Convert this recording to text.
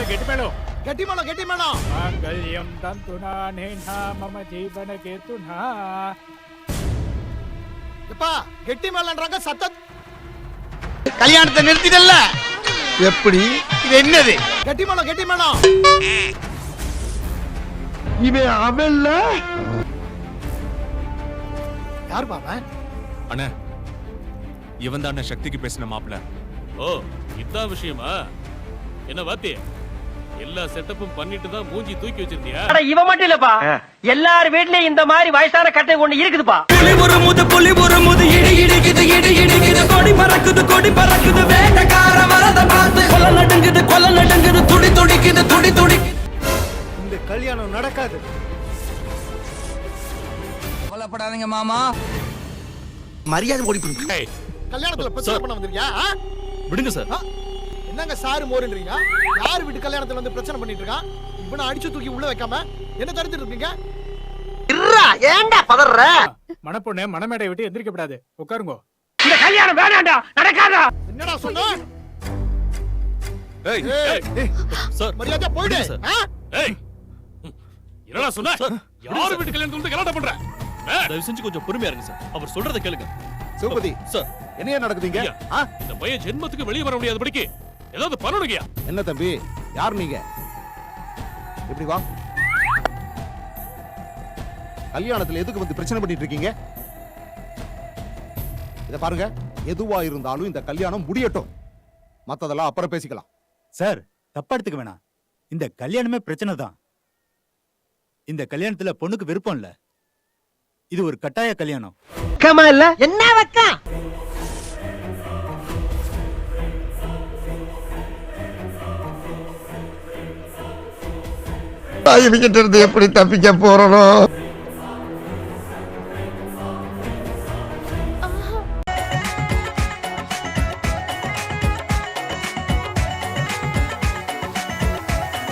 கெட்டி மேளம் மாங்கல்யம் தந்துனா நேனா மம ஜீவன கேத்துனா. எப்பா கெட்டி மேளம்ன்றாங்க சத்த. கல்யாணத்தை நிறுத்திடல. எப்படி இது என்னது? கெட்டி மேளம் இவன் அவன்ல யார் பாவன்? அண்ணே இவன் தான் அண்ணன் சக்திக்கு பேசின மாப்பிள்ள. ஓ இதான் விஷயமா? என்ன வாத்தி எல்லா செட்டப்பும் பண்ணிட்டு தான் மூஞ்சி தூக்கி வச்சிருந்தியா? அட இவ மட்டும் இல்லப்பா, எல்லார் வீட்லயும் இந்த மாதிரி வயசான கட்டை கொண்டு இருக்குதுப்பா. புலி ஒரு முது இடி இடிக்குது கொடி பறக்குது வேட்டக்கார வரத பார்த்து கொல்ல நடுங்குது துடி துடிக்குது. இந்த கல்யாணம் நடக்காது. கவலைப்படாதீங்க மாமா, மரியாதை ஓடி போடுங்க. ஏய், கல்யாணத்துல பிரச்சனை பண்ண வந்திருக்கியா? விடுங்க சார். என்னங்க சாரு மோருன்றீங்க? யார் வீட்டு கல்யாணத்துல வந்து பிரச்சனை பண்ணிட்டு இருக்கான்? இவனை அடிச்சு தூக்கி உள்ள வைக்காம என்ன தடுத்துட்டு இருக்கீங்க? ஏன்டா பதற? மணப்பொண்ணு மணமேடை விட்டு எந்திரிக்கப்படாது, உட்காருங்க. இந்த கல்யாணம் வேணாம்டா, நடக்காதா? என்னடா சொன்ன? ஏய் சார் மரியாதை போயிடு. ஏய், என்னடா சொன்ன? யார் வீட்டு கல்யாணத்துல வந்து கலாட்டா பண்ற? தயவு செஞ்சு கொஞ்சம் பொறுமையா இருங்க சார். அவர் சொல்றத கேளுங்க. சிவபதி சார் என்ன நடக்குதுங்க? இந்த பையன் ஜென்மத்துக்கு வெளியே வர முடியாத படிக்கு ஏதாவது பண்ணணுங்கயா. என்ன தம்பி, யார் நீங்க? இப்படி வா. கல்யாணத்துல எதுக்கு வந்து பிரச்சனை பண்ணிட்டு இருக்கீங்க? இத பாருங்க, எதுவா இருந்தாலும் இந்த கல்யாணம் முடியட்டும், மத்ததெல்லாம் அப்புறம் பேசிக்கலாம். சார் தப்பா எடுத்துக்க வேணாம், இந்த கல்யாணமே பிரச்சனை தான். இந்த கல்யாணத்துல பொண்ணுக்கு விருப்பம் இல்ல, இது ஒரு கட்டாய கல்யாணம். இல்ல என்ன வக்கா? இவங்கிட்ட இருந்து எப்படி தப்பிக்க போறோம்?